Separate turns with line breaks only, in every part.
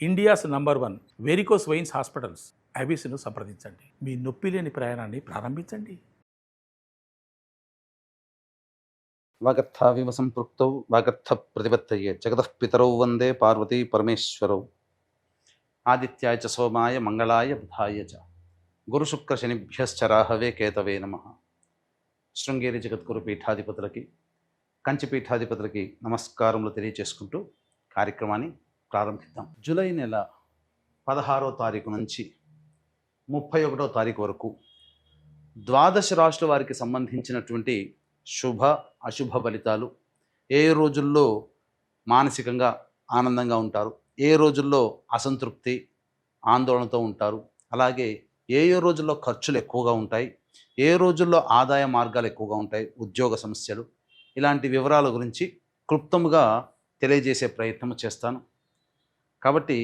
India's number 1 varicose veins hospitals ఐబీసీను సంప్రదించండి. మీ నొప్పి లేని ప్రయాణాన్ని ప్రారంభించండి.
వాగర్థావివ సంపృక్తౌ వాగర్థ ప్రతిపత్తయే జగతః పితరౌ వందే పార్వతీ పరమేశ్వరౌ. ఆదిత్యాయ చ సోమాయ మంగళాయ బుధాయ చ గురుశుక్ర శనిభ్యశ్చ రాహవే కేతవే నమః. శృంగేరి జగద్గురు పీఠాధిపతులకి, కంచి పీఠాధిపతులకి నమస్కారములు తెలియచేసుకుంటూ కార్యక్రమాన్ని ప్రారంభిద్దాం. జూలై నెల 16వ తారీఖు నుంచి 31వ తారీఖు వరకు ద్వాదశ రాశుల వారికి సంబంధించినటువంటి శుభ అశుభ ఫలితాలు, ఏ రోజుల్లో మానసికంగా ఆనందంగా ఉంటారు, ఏ రోజుల్లో అసంతృప్తి ఆందోళనతో ఉంటారు, అలాగే ఏ రోజుల్లో ఖర్చులు ఎక్కువగా ఉంటాయి, ఏ రోజుల్లో ఆదాయ మార్గాలు ఎక్కువగా ఉంటాయి, ఉద్యోగ సమస్యలు, ఇలాంటి వివరాల గురించి క్లుప్తముగా తెలియజేసే ప్రయత్నం చేస్తాను. కాబట్టి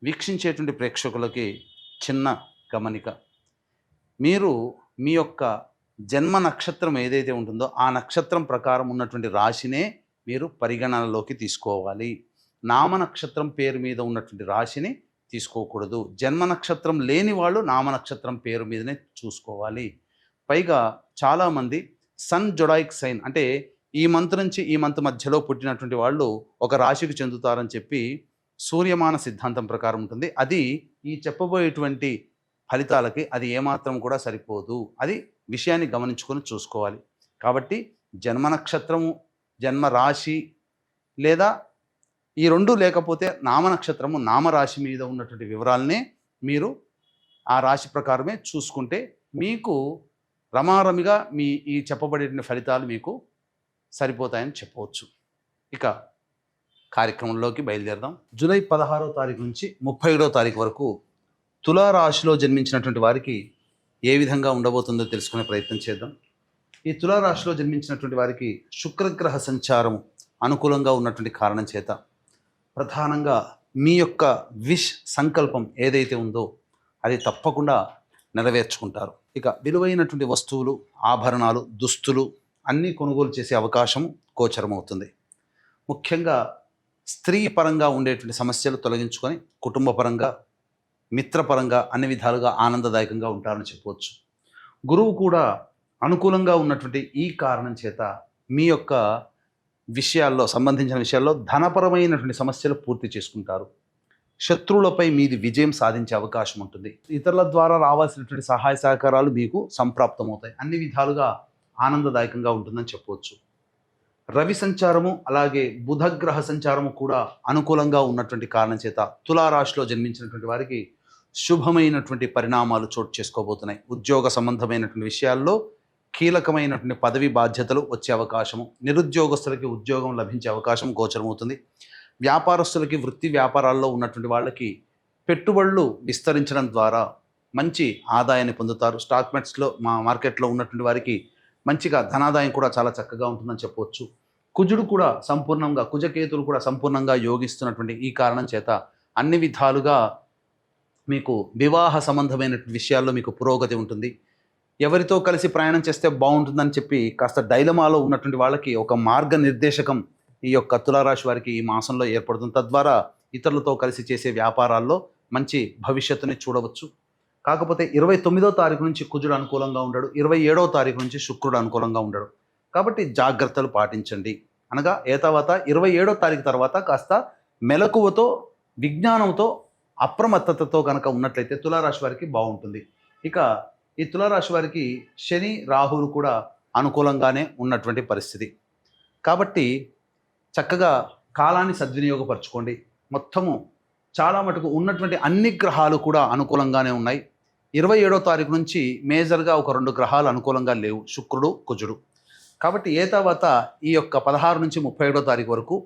వీక్షించేటువంటి ప్రేక్షకులకి చిన్న గమనిక, మీరు మీ యొక్క జన్మ నక్షత్రం ఏదైతే ఉంటుందో ఆ నక్షత్రం ప్రకారం ఉన్నటువంటి రాశినే మీరు పరిగణనలోకి తీసుకోవాలి. నామ నక్షత్రం పేరు మీద ఉన్నటువంటి రాశిని తీసుకోకూడదు. జన్మ నక్షత్రం లేని వాళ్ళు నామ నక్షత్రం పేరు మీదనే చూసుకోవాలి. పైగా చాలామంది సన్ జొడాయిక్ సైన్ అంటే ఈ మంత్ నుంచి ఈ మంత్ మధ్యలో పుట్టినటువంటి వాళ్ళు ఒక రాశికి చెందుతారని చెప్పి సూర్యమాన సిద్ధాంతం ప్రకారం ఉంటుంది. అది ఈ చెప్పబోయేటువంటి ఫలితాలకి అది ఏమాత్రం కూడా సరిపోదు. అది విషయాన్ని గమనించుకొని చూసుకోవాలి. కాబట్టి జన్మ నక్షత్రము, జన్మ రాశి లేదా ఈ రెండు లేకపోతే నామ నక్షత్రము, నామరాశి మీద ఉన్నటువంటి వివరాలనే మీరు ఆ రాశి ప్రకారమే చూసుకుంటే మీకు రమారమిగా మీ ఈ చెప్పబడేటువంటి ఫలితాలు మీకు సరిపోతాయని చెప్పవచ్చు. ఇక కార్యక్రమంలోకి బయలుదేరదాం. జూలై 16వ తారీఖు నుంచి 31వ తారీఖు వరకు తులారాశిలో జన్మించినటువంటి వారికి ఏ విధంగా ఉండబోతుందో తెలుసుకునే ప్రయత్నం చేద్దాం. ఈ తులారాశిలో జన్మించినటువంటి వారికి శుక్రగ్రహ సంచారం అనుకూలంగా ఉన్నటువంటి కారణం చేత ప్రధానంగా మీ యొక్క సంకల్పం ఏదైతే ఉందో అది తప్పకుండా నెరవేర్చుకుంటారు. ఇక విలువైనటువంటి వస్తువులు, ఆభరణాలు, దుస్తులు అన్నీ కొనుగోలు చేసే అవకాశం గోచరమవుతుంది. ముఖ్యంగా స్త్రీ పరంగా ఉండేటువంటి సమస్యలు తొలగించుకొని కుటుంబపరంగా, మిత్రపరంగా అన్ని విధాలుగా ఆనందదాయకంగా ఉంటారని చెప్పవచ్చు. గురువు కూడా అనుకూలంగా ఉన్నటువంటి ఈ కారణం చేత మీ యొక్క విషయాల్లో, సంబంధించిన విషయాల్లో ధనపరమైనటువంటి సమస్యలు పూర్తి చేసుకుంటారు. శత్రువులపై మీది విజయం సాధించే అవకాశం ఉంటుంది. ఇతరుల ద్వారా రావాల్సినటువంటి సహాయ సహకారాలు మీకు సంప్రాప్తమవుతాయి. అన్ని విధాలుగా ఆనందదాయకంగా ఉంటుందని చెప్పవచ్చు. రవి సంచారము అలాగే బుధగ్రహ సంచారము కూడా అనుకూలంగా ఉన్నటువంటి కారణం చేత తులారాశిలో జన్మించినటువంటి వారికి శుభమైనటువంటి పరిణామాలు చోటు చేసుకోబోతున్నాయి. ఉద్యోగ సంబంధమైనటువంటి విషయాల్లో కీలకమైనటువంటి పదవి బాధ్యతలు వచ్చే అవకాశము, నిరుద్యోగస్తులకి ఉద్యోగం లభించే అవకాశం గోచరమవుతుంది. వ్యాపారస్తులకి, వృత్తి వ్యాపారాల్లో ఉన్నటువంటి వాళ్ళకి పెట్టుబడులు విస్తరించడం ద్వారా మంచి ఆదాయాన్ని పొందుతారు. స్టాక్ మార్కెట్లో ఉన్నటువంటి వారికి మంచిగా ధనాదాయం కూడా చాలా చక్కగా ఉంటుందని చెప్పవచ్చు. కుజకేతులు కూడా సంపూర్ణంగా యోగిస్తున్నటువంటి ఈ కారణం చేత అన్ని విధాలుగా మీకు వివాహ సంబంధమైన విషయాల్లో మీకు పురోగతి ఉంటుంది. ఎవరితో కలిసి ప్రయాణం చేస్తే బాగుంటుందని చెప్పి కాస్త డైలమాలో ఉన్నటువంటి వాళ్ళకి ఒక మార్గనిర్దేశకం ఈ యొక్క తులారాశి వారికి ఈ మాసంలో ఏర్పడుతుంది. తద్వారా ఇతరులతో కలిసి చేసే వ్యాపారాల్లో మంచి భవిష్యత్తుని చూడవచ్చు. కాకపోతే 29వ తారీఖు నుంచి కుజుడు అనుకూలంగా ఉండడు, 27వ తారీఖు నుంచి శుక్రుడు అనుకూలంగా ఉండడు. కాబట్టి జాగ్రత్తలు పాటించండి. అనగా తర్వాత 27వ తారీఖు తర్వాత కాస్త మెలకువతో, విజ్ఞానంతో, అప్రమత్తతతో కనుక ఉన్నట్లయితే తులారాశి వారికి బాగుంటుంది. ఇక ఈ తులారాశి వారికి శని, రాహువులు కూడా అనుకూలంగానే ఉన్నటువంటి పరిస్థితి. కాబట్టి చక్కగా కాలాన్ని సద్వినియోగపరచుకోండి. మొత్తము చాలా మటుకు ఉన్నటువంటి అన్ని గ్రహాలు కూడా అనుకూలంగానే ఉన్నాయి. 27వ తారీఖు నుంచి మేజర్గా ఒక 2 గ్రహాలు అనుకూలంగా లేవు, శుక్రుడు, కుజుడు. కాబట్టి తర్వాత ఈ యొక్క 16 నుంచి 31వ తారీఖు వరకు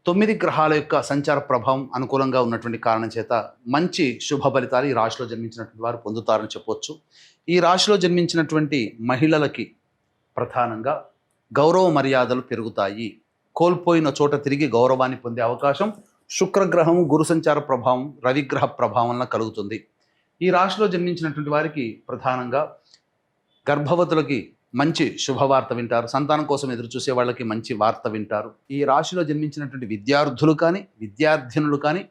9 గ్రహాల యొక్క సంచార ప్రభావం అనుకూలంగా ఉన్నటువంటి కారణం చేత మంచి శుభ ఫలితాలు ఈ రాశిలో జన్మించినటువంటి వారు పొందుతారని చెప్పవచ్చు. ఈ రాశిలో జన్మించినటువంటి మహిళలకి ప్రధానంగా గౌరవ మర్యాదలు పెరుగుతాయి. కోల్పోయిన చోట తిరిగి గౌరవాన్ని పొందే అవకాశం శుక్రగ్రహం, గురు సంచార ప్రభావం, రవిగ్రహ ప్రభావం వలన కలుగుతుంది. ఈ రాశిలో జన్మించినటువంటి వారికి ప్రధానంగా గర్భవతులకి మంచి శుభవార్త వింటారు. సంతానం కోసం ఎదురు చూసే వాళ్ళకి మంచి వార్త వింటారు. ఈ రాశిలో జన్మించినటువంటి విద్యార్థులు కానీ, విద్యార్థినులు కానీ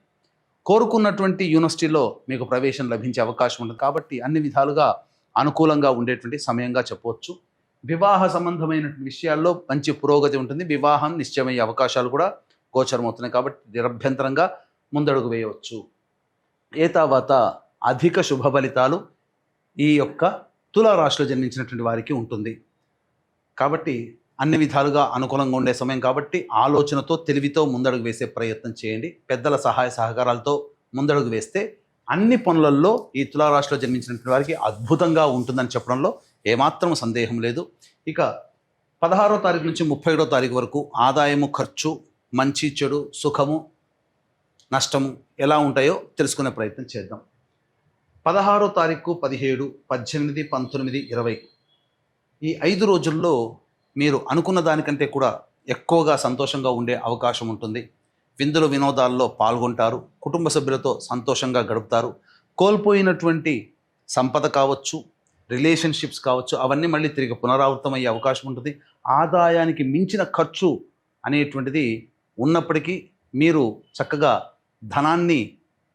కోరుకున్నటువంటి యూనివర్సిటీలో మీకు ప్రవేశం లభించే అవకాశం ఉంటుంది. కాబట్టి అన్ని విధాలుగా అనుకూలంగా ఉండేటువంటి సమయంగా చెప్పవచ్చు. వివాహ సంబంధమైనటువంటి విషయాల్లో మంచి పురోగతి ఉంటుంది. వివాహం నిశ్చయమయ్యే అవకాశాలు కూడా గోచరమవుతున్నాయి. కాబట్టి నిరభ్యంతరంగా ముందడుగు వేయవచ్చు. ఏతావాత అధిక శుభ ఫలితాలు ఈ యొక్క తులారాశిలో జన్మించినటువంటి వారికి ఉంటుంది. కాబట్టి అన్ని విధాలుగా అనుకూలంగా ఉండే సమయం కాబట్టి ఆలోచనతో తెలివితో ముందడుగు వేసే ప్రయత్నం చేయండి. పెద్దల సహాయ సహకారాలతో ముందడుగు వేస్తే అన్ని పనులలో ఈ తులారాశిలో జన్మించినటువంటి వారికి అద్భుతంగా ఉంటుందని చెప్పడంలో ఏమాత్రం సందేహం లేదు. ఇక 16వ తారీఖు నుంచి 31వ తారీఖు వరకు ఆదాయము, ఖర్చు, మంచి చెడు, సుఖము, నష్టము ఎలా ఉంటాయో తెలుసుకునే ప్రయత్నం చేద్దాం. 16వ తారీఖు, 17, 18, 19, 20 ఈ 5 రోజుల్లో మీరు అనుకున్న దానికంటే కూడా ఎక్కువగా సంతోషంగా ఉండే అవకాశం ఉంటుంది. విందులు వినోదాల్లో పాల్గొంటారు. కుటుంబ సభ్యులతో సంతోషంగా గడుపుతారు. కోల్పోయినటువంటి సంపద కావచ్చు, రిలేషన్షిప్స్ కావచ్చు, అవన్నీ మళ్ళీ తిరిగి పునరావృతమయ్యే అవకాశం ఉంటుంది. ఆదాయానికి మించిన ఖర్చు అనేటువంటిది ఉన్నప్పటికీ మీరు చక్కగా ధనాన్ని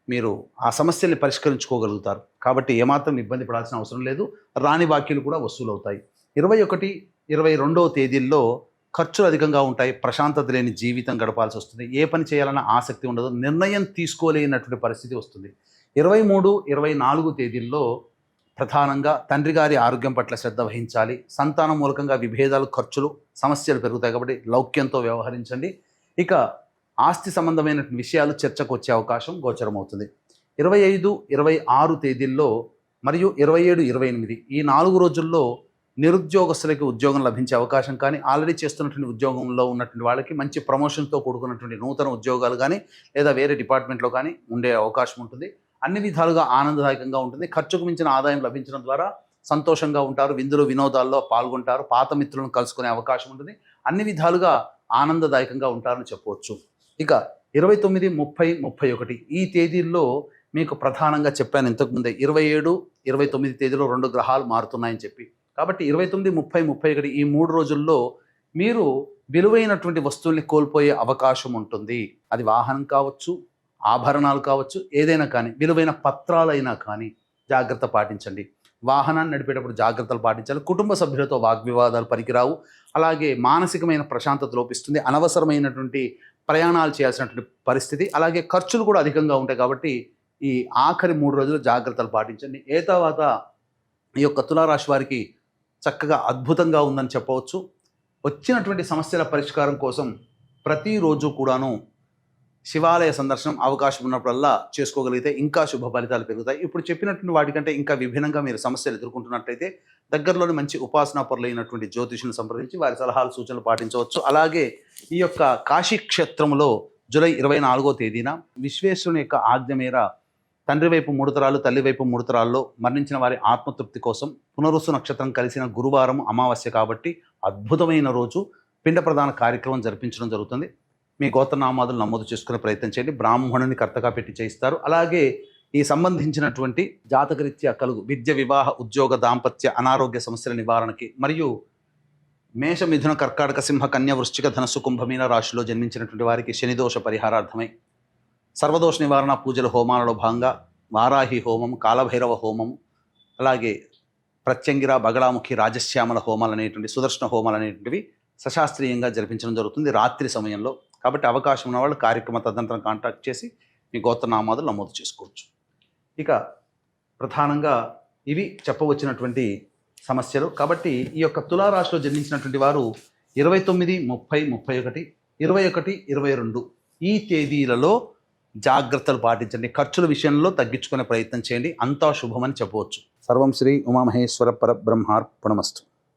మీరు ఆ సమస్యల్ని పరిష్కరించుకోగలుగుతారు. కాబట్టి ఏమాత్రం ఇబ్బంది పడాల్సిన అవసరం లేదు. రాని బాకీలు కూడా వసూలవుతాయి. 21, 22వ తేదీల్లో ఖర్చులు అధికంగా ఉంటాయి. ప్రశాంతత లేని జీవితం గడపాల్సి వస్తుంది. ఏ పని చేయాలన్న ఆసక్తి ఉండదు. నిర్ణయం తీసుకోలేనటువంటి పరిస్థితి వస్తుంది. 23, 24 తేదీల్లో ప్రధానంగా తండ్రి గారి ఆరోగ్యం పట్ల శ్రద్ధ వహించాలి. సంతానం మూలకంగా విభేదాలు, ఖర్చులు, సమస్యలు పెరుగుతాయి. కాబట్టి లౌక్యంతో వ్యవహరించండి. ఇక ఆస్తి సంబంధమైన విషయాలు చర్చకు వచ్చే అవకాశం గోచరమవుతుంది. 25, 26 తేదీల్లో మరియు 27, 28 ఈ 4 రోజుల్లో నిరుద్యోగస్తులకి ఉద్యోగం లభించే అవకాశం కానీ, ఆల్రెడీ చేస్తున్నటువంటి ఉద్యోగంలో ఉన్నటువంటి వాళ్ళకి మంచి ప్రమోషన్తో కూడుకున్నటువంటి నూతన ఉద్యోగాలు కానీ లేదా వేరే డిపార్ట్మెంట్లో కానీ ఉండే అవకాశం ఉంటుంది. అన్ని విధాలుగా ఆనందదాయకంగా ఉంటుంది. ఖర్చుకు మించిన ఆదాయం లభించడం ద్వారా సంతోషంగా ఉంటారు. విందులు వినోదాల్లో పాల్గొంటారు. పాత మిత్రులను కలుసుకునే అవకాశం ఉంటుంది. అన్ని విధాలుగా ఆనందదాయకంగా ఉంటారని చెప్పవచ్చు. ఇక 29, 30, 31 ఈ తేదీల్లో మీకు ప్రధానంగా చెప్పాను ఇంతకుముందే. 27, 29 తేదీలో 2 గ్రహాలు మారుతున్నాయని చెప్పి. కాబట్టి 29, 30, 31 ఈ 3 రోజుల్లో మీరు విలువైనటువంటి వస్తువుల్ని కోల్పోయే అవకాశం ఉంటుంది. అది వాహనం కావచ్చు, ఆభరణాలు కావచ్చు, ఏదైనా కానీ, విలువైన పత్రాలైనా కానీ జాగ్రత్త పాటించండి. వాహనాన్ని నడిపేటప్పుడు జాగ్రత్తలు పాటించాలి. కుటుంబ సభ్యులతో వాగ్వివాదాలు పనికిరావు. అలాగే మానసికమైన ప్రశాంతత లోపిస్తుంది. అనవసరమైనటువంటి ప్రయాణాలు చేయాల్సినటువంటి పరిస్థితి, అలాగే ఖర్చులు కూడా అధికంగా ఉంటాయి. కాబట్టి ఈ ఆఖరి 3 రోజులు జాగ్రత్తలు పాటించండి. ఏ తర్వాత ఈ యొక్క తులారాశి వారికి చక్కగా అద్భుతంగా ఉందని చెప్పవచ్చు. వచ్చినటువంటి సమస్యల పరిష్కారం కోసం ప్రతిరోజు కూడాను శివాలయ సందర్శనం అవకాశం ఉన్నప్పుడల్లా చేసుకోగలిగితే ఇంకా శుభ ఫలితాలు పెరుగుతాయి. ఇప్పుడు చెప్పినటువంటి వాటికంటే ఇంకా విభిన్నంగా మీరు సమస్యలు ఎదుర్కొంటున్నట్లయితే దగ్గరలోని మంచి ఉపాసనా పరులైనటువంటి జ్యోతిషుని సంప్రదించి వారి సలహాలు, సూచనలు పాటించవచ్చు. అలాగే ఈ యొక్క కాశీ క్షేత్రంలో జూలై 24వ తేదీన విశ్వేశ్వరుని యొక్క ఆజ్ఞ మేర తండ్రి వైపు 3 తరాలు, తల్లి వైపు 3 తరాల్లో మరణించిన వారి ఆత్మతృప్తి కోసం పునరుసు నక్షత్రం కలిసిన గురువారం అమావాస్య కాబట్టి అద్భుతమైన రోజు పిండ ప్రదాన కార్యక్రమం జరిపించడం జరుగుతుంది. మీ గోత్రనామాదులు నమోదు చేసుకునే ప్రయత్నం చేయండి. బ్రాహ్మణుని కర్తగా పెట్టి చేయిస్తారు. అలాగే ఈ సంబంధించినటువంటి జాతకరీత్యా కలుగు విద్య, వివాహ, ఉద్యోగ, దాంపత్య, అనారోగ్య సమస్యల నివారణకి మరియు మేష, మిథున, కర్కాటక, సింహ, కన్య, వృశ్చిక, ధనస్సు, కుంభమీన రాశిలో జన్మించినటువంటి వారికి శనిదోష పరిహారార్థమై సర్వదోష నివారణ పూజల హోమాలలో భాగంగా వారాహి హోమం, కాలభైరవ హోమం, అలాగే ప్రత్యంగిర, బగళాముఖి, రాజశ్యామల హోమాలు అనేటువంటి, సుదర్శన హోమాలు అనేటువంటివి సశాస్త్రీయంగా జరిపించడం జరుగుతుంది రాత్రి సమయంలో. కాబట్టి అవకాశం ఉన్న వాళ్ళు కార్యక్రమ తదనంతరం కాంటాక్ట్ చేసి మీ గోత్రనామాదులు నమోదు చేసుకోవచ్చు. ఇక ప్రధానంగా ఇవి చెప్పవచ్చినటువంటి సమస్యలు. కాబట్టి ఈ యొక్క తులారాశిలో జన్మించినటువంటి వారు 29, 30, 31, 21, 22 ఈ తేదీలలో జాగ్రత్తలు పాటించండి. ఖర్చుల విషయంలో తగ్గించుకునే ప్రయత్నం చేయండి. అంతా శుభమని చెప్పవచ్చు. సర్వం శ్రీ ఉమామహేశ్వర పరబ్రహ్మార్పణమస్తు.